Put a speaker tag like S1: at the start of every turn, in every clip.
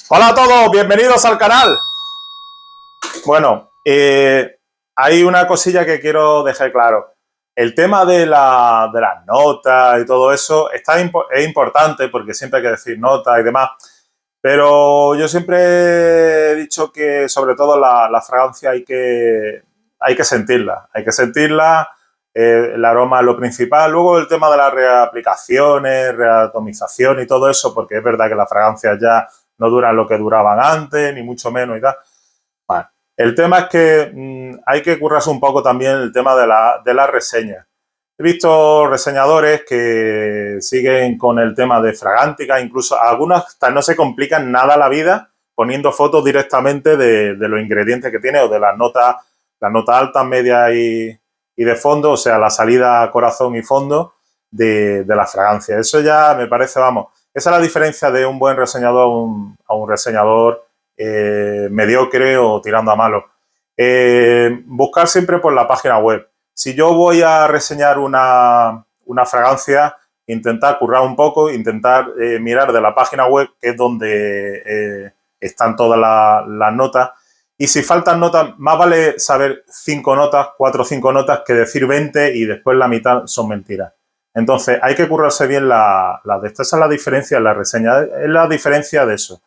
S1: Hola a todos, bienvenidos al canal. Bueno, hay una cosilla que quiero dejar claro. El tema de las notas y todo eso es importante porque siempre hay que decir notas y demás, pero yo siempre he dicho que sobre todo la fragancia hay que sentirla, el aroma es lo principal. Luego el tema de las reaplicaciones, reatomización y todo eso, porque es verdad que las fragancias ya no duran lo que duraban antes, ni mucho menos y tal. Bueno, el tema es que hay que currarse un poco también el tema de las reseñas. He visto reseñadores que siguen con el tema de fragántica, incluso algunos hasta no se complican nada la vida poniendo fotos directamente de los ingredientes que tiene o de las notas altas, medias y de fondo, o sea, la salida corazón y fondo de la fragancia. Eso ya me parece, vamos, esa es la diferencia de un buen reseñador a un reseñador mediocre o tirando a malo. Buscar siempre por la página web. Si yo voy a reseñar una fragancia, intentar currar un poco, intentar mirar de la página web, que es donde están todas las notas. Y si faltan notas, más vale saber 5 notas, 4 o 5 notas, que decir 20 y después la mitad son mentiras. Entonces, hay que currarse bien la de esta. Esa es la diferencia en la reseña. Es la diferencia de eso.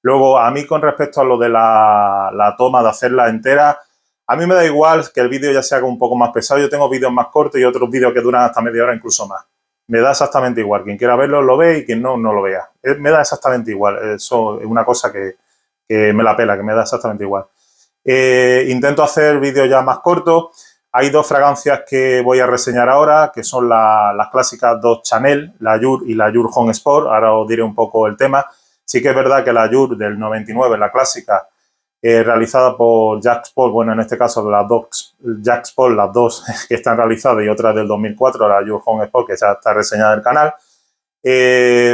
S1: Luego, a mí con respecto a lo de la toma, de hacerla entera, a mí me da igual que el vídeo ya se haga un poco más pesado. Yo tengo vídeos más cortos y otros vídeos que duran hasta media hora, incluso más. Me da exactamente igual. Quien quiera verlo, lo ve y quien no, no lo vea. Me da exactamente igual. Eso es una cosa que me la pela, que me da exactamente igual. Intento hacer vídeos ya más cortos. Hay dos fragancias que voy a reseñar ahora, que son las clásicas dos Chanel, la Allure y la Allure Homme Sport. Ahora os diré un poco el tema. Sí que es verdad que la Allure del 99, la clásica, realizada por Jacques Paul, bueno, en este caso las dos Jacques Paul, las dos que están realizadas, y otra del 2004, la Allure Homme Sport, que ya está reseñada en el canal.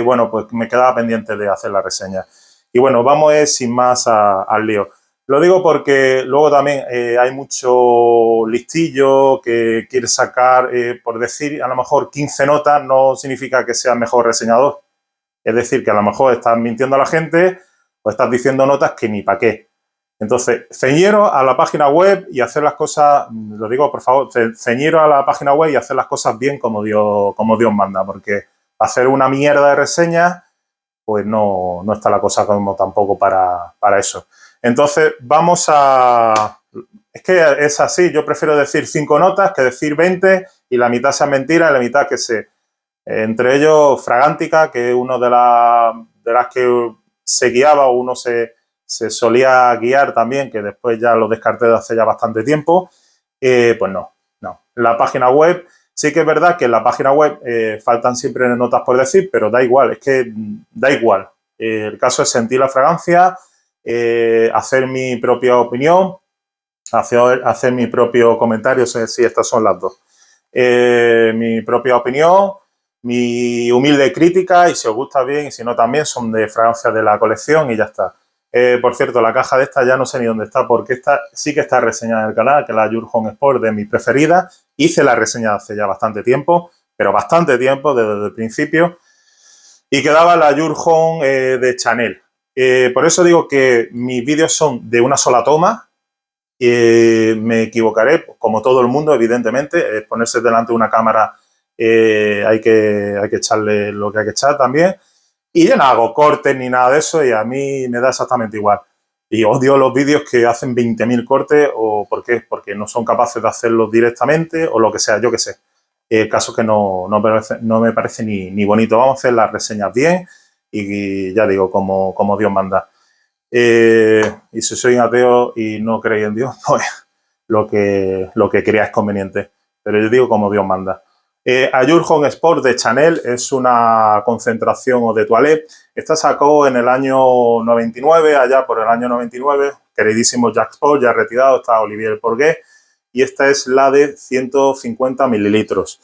S1: Bueno, pues me quedaba pendiente de hacer la reseña. Y bueno, vamos sin más al lío. Lo digo porque luego también hay mucho listillo que quiere sacar, por decir a lo mejor 15 notas, no significa que sea el mejor reseñador. Es decir, que a lo mejor estás mintiendo a la gente o estás diciendo notas que ni para qué. Entonces, ceñiros a la página web y hacer las cosas, lo digo por favor, ceñiros a la página web y hacer las cosas bien como Dios manda, porque hacer una mierda de reseñas, pues no está la cosa como tampoco para eso. Entonces, vamos a... Es que es así, yo prefiero decir 5 notas que decir 20 y la mitad sea mentira y la mitad que se... Entre ellos, Fragántica, que es una de las que se guiaba o uno se solía guiar también, que después ya lo descarté de hace ya bastante tiempo. Pues no. La página web, sí que es verdad que en la página web faltan siempre notas por decir, pero da igual, es que da igual. El caso es sentir la fragancia, hacer mi propia opinión, hacer mi propio comentario, si estas son las dos. Mi propia opinión, mi humilde crítica, y si os gusta bien y si no también, son de fragancias de la colección y ya está. Por cierto, la caja de esta ya no sé ni dónde está, porque esta sí que está reseñada en el canal, que es la Allure Homme Sport, de mis preferidas. Hice la reseña hace ya bastante tiempo, pero bastante tiempo, desde el principio, y quedaba la Allure Homme de Chanel. Por eso digo que mis vídeos son de una sola toma. Me equivocaré, como todo el mundo, evidentemente. Ponerse delante de una cámara hay que echarle lo que hay que echar también. Y yo no hago cortes ni nada de eso y a mí me da exactamente igual. Y odio los vídeos que hacen 20.000 cortes, o ¿por qué? Porque no son capaces de hacerlos directamente o lo que sea, yo qué sé. Caso que no me parece ni bonito. Vamos a hacer las reseñas bien y ya digo, como Dios manda. Y si soy ateo y no creéis en Dios, pues lo que creáis conveniente. Pero yo digo como Dios manda. Allure Homme Sport de Chanel es una concentración o de toilette. Esta sacó en el año 99, allá por el año 99. Queridísimo Jacques Paul, ya retirado, está Olivier Porguet. Y esta es la de 150 mililitros.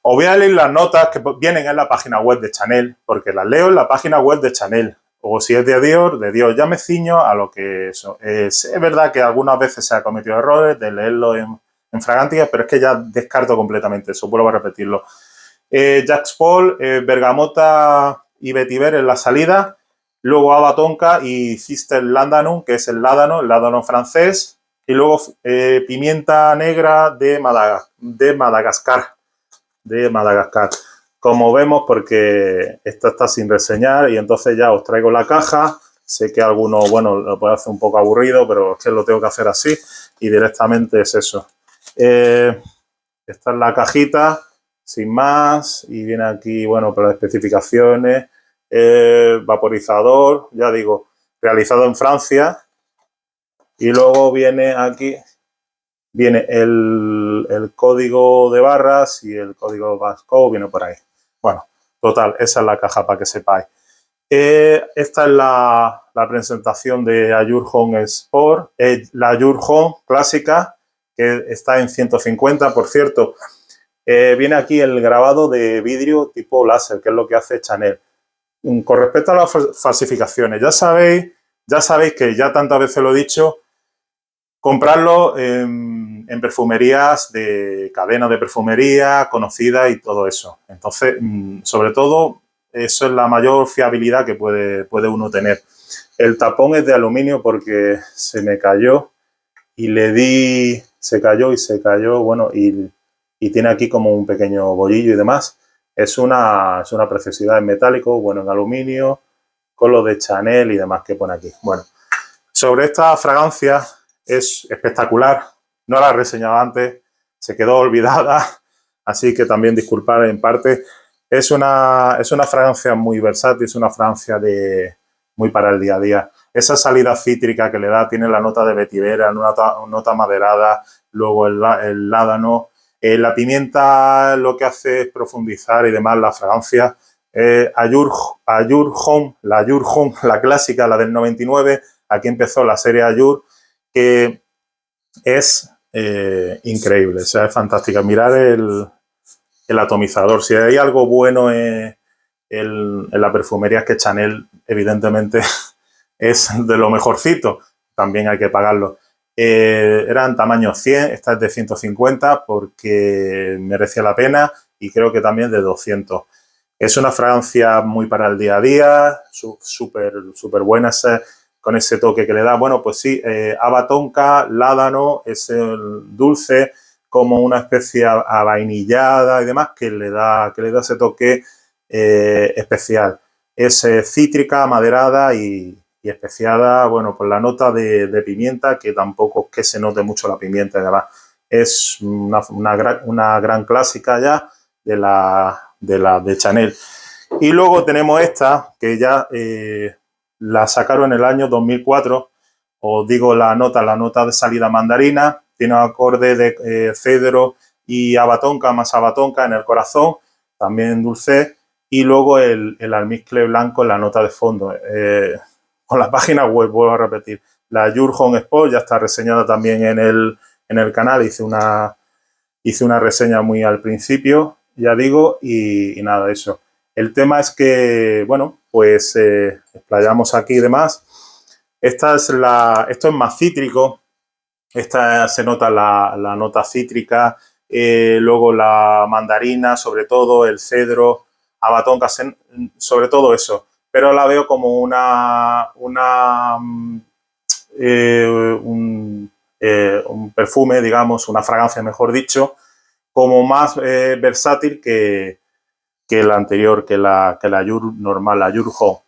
S1: Os voy a leer las notas que vienen en la página web de Chanel, porque las leo en la página web de Chanel. O si es de Dior, ya me ciño a lo que eso. Es verdad que algunas veces se ha cometido errores de leerlo en Fragántica, pero es que ya descarto completamente eso, vuelvo a repetirlo. Jacques Paul, Bergamota y Vetiver en la salida, Luego Haba Tonka y Cister Landanum, que es el ládano francés. Y luego pimienta negra de Madagascar. Como vemos, porque esta está sin reseñar y entonces ya os traigo la caja. Sé que alguno, bueno, lo puede hacer un poco aburrido, pero es que lo tengo que hacer así y directamente es eso. Esta es la cajita, sin más, y viene aquí, bueno, por las especificaciones, vaporizador, ya digo, realizado en Francia. Y luego viene aquí, viene el código de barras y el código barcode viene por ahí. Bueno, total, esa es la caja para que sepáis. Esta es la presentación de Ayur Home Sport, la Ayur Home clásica, que está en 150, por cierto. Viene aquí el grabado de vidrio tipo láser, que es lo que hace Chanel. Con respecto a las falsificaciones, ya sabéis que ya tantas veces lo he dicho, comprarlo en perfumerías de cadenas de perfumería conocidas y todo eso. Entonces, sobre todo, eso es la mayor fiabilidad que puede uno tener. El tapón es de aluminio porque se me cayó y le di, se cayó, bueno, y tiene aquí como un pequeño bollillo y demás. Es una preciosidad en metálico, bueno, en aluminio, con lo de Chanel y demás que pone aquí. Bueno, sobre esta fragancia es espectacular. No la he reseñado antes, se quedó olvidada, así que también disculpad en parte. Es una fragancia muy versátil, es una fragancia muy para el día a día. Esa salida cítrica que le da, tiene la nota de vetivera, nota maderada, luego el ládano. La pimienta lo que hace es profundizar y demás la fragancia. Ayur Home, la clásica, la del 99, aquí empezó la serie Ayur, que es increíble, o sea, es fantástica. Mirar el atomizador. Si hay algo bueno en la perfumería es que Chanel, evidentemente, es de lo mejorcito. También hay que pagarlo. Eran tamaño 100, esta es de 150 porque merecía la pena y creo que también de 200. Es una fragancia muy para el día a día, súper buena con ese toque que le da. Bueno, pues sí, Haba Tonka, ládano, es el dulce, como una especie a vainillada y demás que le da ese toque especial. Es cítrica, maderada y especiada, bueno, por la nota de pimienta, que tampoco es que se note mucho la pimienta, además. Es una gran clásica ya de Chanel. Y luego tenemos esta, que ya la sacaron en el año 2004. Os digo la nota de salida mandarina, tiene acorde de cedro y Haba Tonka más Haba Tonka en el corazón, también dulce, y luego el almizcle blanco en la nota de fondo. Con la página web, vuelvo a repetir, la Ayur Home Sport ya está reseñada también en el canal, hice una reseña muy al principio, ya digo, y nada, eso. El tema es que, bueno, pues explayamos aquí y demás. Esto es más cítrico. Esta se nota la nota cítrica, luego la mandarina, sobre todo, el cedro, Haba Tonka, sobre todo eso. Pero la veo como un perfume, digamos, una fragancia, mejor dicho, como más versátil que la anterior, que la Ayur normal, la Ayur Home.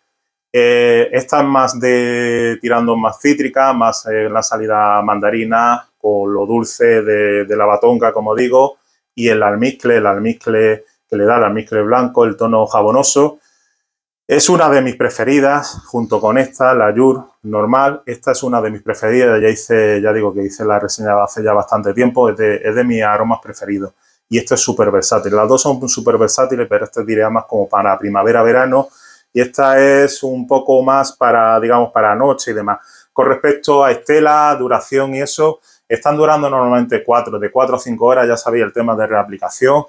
S1: Esta es más tirando más cítrica, más la salida mandarina, con lo dulce de la Haba Tonka, como digo, y el almizcle que le da el almizcle blanco, el tono jabonoso. Es una de mis preferidas, junto con esta, la Ayur normal. Esta es una de mis preferidas, ya digo que hice la reseña hace ya bastante tiempo, es de mis aromas preferidos. Y esto es súper versátil. Las dos son súper versátiles, pero este diría más como para primavera, verano. Y esta es un poco más para, digamos, para noche y demás. Con respecto a estela, duración y eso, están durando normalmente de 4 a 5 horas. Ya sabéis el tema de reaplicación.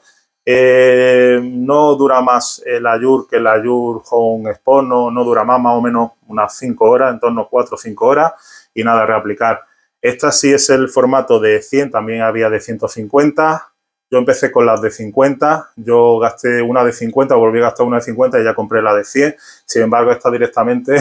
S1: No dura más el Ayur que el Ayur Home Sport, no dura más o menos unas 5 horas, en torno a 4 o 5 horas, y nada, reaplicar. Esta sí es el formato de 100, también había de 150, Yo empecé con las de 50, yo gasté una de 50, volví a gastar una de 50 y ya compré la de 100. Sin embargo, esta directamente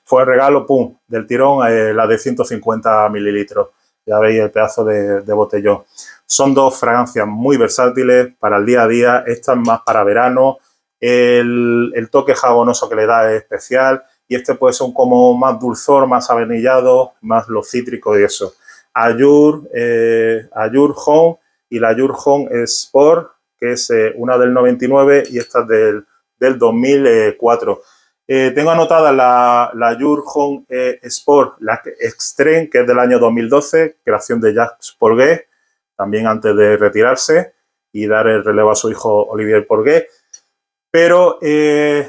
S1: fue el regalo, pum, del tirón, la de 150 mililitros. Ya veis el pedazo de botellón. Son dos fragancias muy versátiles para el día a día. Esta es más para verano. El toque jabonoso que le da es especial. Y este puede ser como más dulzor, más avenillado, más los cítricos y eso. Allure Home y la Allure Home Sport, que es una del 99 y esta es del 2004. Tengo anotada la Allure Home Sport, la Extreme, que es del año 2012, creación de Jacques Polguet, también antes de retirarse y dar el relevo a su hijo Olivier Polguet. Pero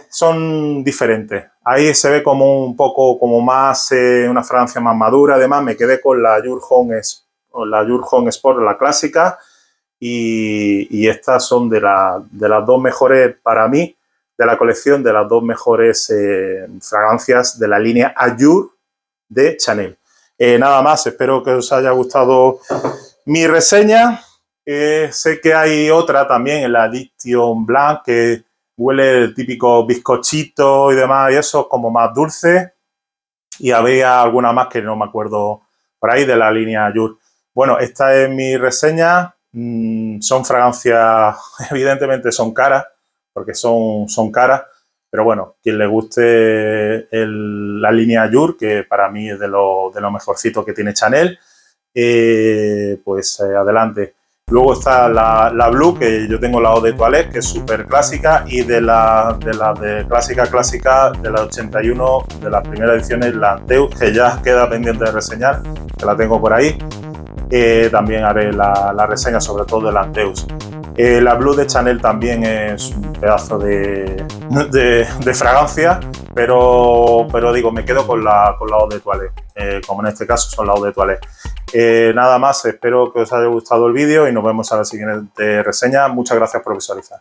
S1: son diferentes. Ahí se ve como un poco como más, una fragancia más madura. Además, me quedé con la Allure Home Sport, la clásica, y estas son de las dos mejores para mí, de la colección, de las dos mejores fragancias de la línea Allure de Chanel. Nada más, espero que os haya gustado mi reseña. Sé que hay otra también, en la Addiction Blanc, que huele el típico bizcochito y demás, y eso es como más dulce. Y había alguna más que no me acuerdo por ahí de la línea Allure. Bueno, esta es mi reseña. Son fragancias, evidentemente son caras, porque son caras. Pero bueno, quien le guste la línea Allure, que para mí es de lo mejorcito que tiene Chanel, pues adelante. Luego está la Blue, que yo tengo la Eau de Toilette, que es súper clásica, y de clásica, de la 81, de las primeras ediciones, la Anteus, que ya queda pendiente de reseñar, que la tengo por ahí. También haré la reseña sobre todo de la Anteus. La Blue de Chanel también es un pedazo de fragancia, pero digo, me quedo con la Eau de Toilette, como en este caso son la Eau de Toilette. Nada más, espero que os haya gustado el vídeo y nos vemos a la siguiente reseña. Muchas gracias por visualizar.